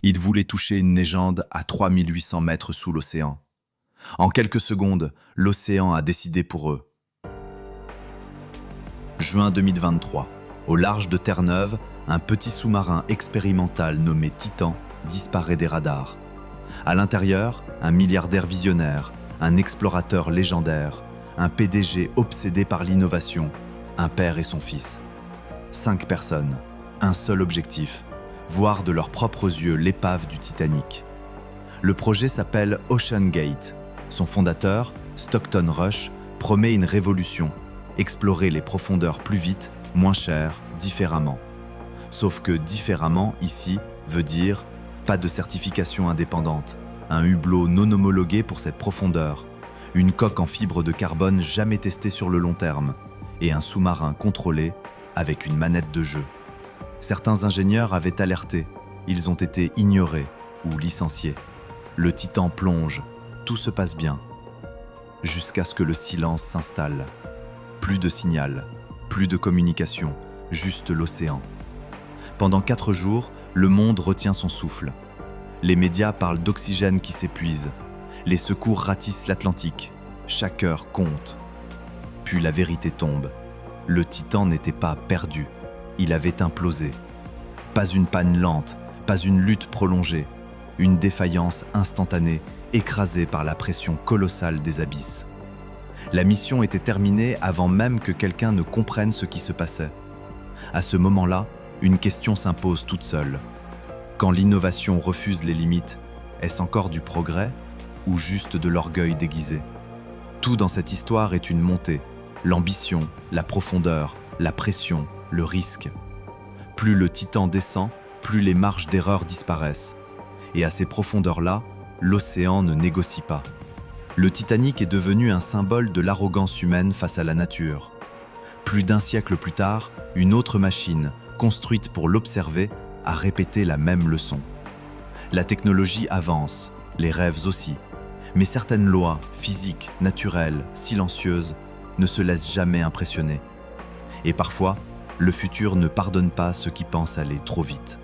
Ils voulaient toucher une légende à 3800 mètres sous l'océan. En quelques secondes, l'océan a décidé pour eux. Juin 2023. Au large de Terre-Neuve, un petit sous-marin expérimental nommé Titan disparaît des radars. À l'intérieur, un milliardaire visionnaire, un explorateur légendaire, un PDG obsédé par l'innovation, un père et son fils. 5 personnes, un seul objectif, voir de leurs propres yeux l'épave du Titanic. Le projet s'appelle Ocean Gate. Son fondateur, Stockton Rush, promet une révolution, explorer les profondeurs plus vite, moins cher, différemment. Sauf que différemment, ici, veut dire pas de certification indépendante, un hublot non homologué pour cette profondeur, une coque en fibre de carbone jamais testée sur le long terme, et un sous-marin contrôlé avec une manette de jeu. Certains ingénieurs avaient alerté, ils ont été ignorés ou licenciés. Le Titan plonge, tout se passe bien, jusqu'à ce que le silence s'installe. Plus de signal, plus de communication, juste l'océan. Pendant 4 jours, le monde retient son souffle. Les médias parlent d'oxygène qui s'épuise. Les secours ratissent l'Atlantique. Chaque heure compte. Puis la vérité tombe. Le Titan n'était pas perdu. Il avait implosé. Pas une panne lente, pas une lutte prolongée. Une défaillance instantanée, écrasée par la pression colossale des abysses. La mission était terminée avant même que quelqu'un ne comprenne ce qui se passait. À ce moment-là, une question s'impose toute seule. Quand l'innovation refuse les limites, est-ce encore du progrès ou juste de l'orgueil déguisé? Tout dans cette histoire est une montée, l'ambition, la profondeur, la pression, le risque. Plus le Titan descend, plus les marges d'erreur disparaissent. Et à ces profondeurs-là, l'océan ne négocie pas. Le Titanic est devenu un symbole de l'arrogance humaine face à la nature. Plus d'un siècle plus tard, une autre machine, construite pour l'observer, a répété la même leçon. La technologie avance, les rêves aussi, mais certaines lois, physiques, naturelles, silencieuses, ne se laissent jamais impressionner. Et parfois, le futur ne pardonne pas ceux qui pensent aller trop vite.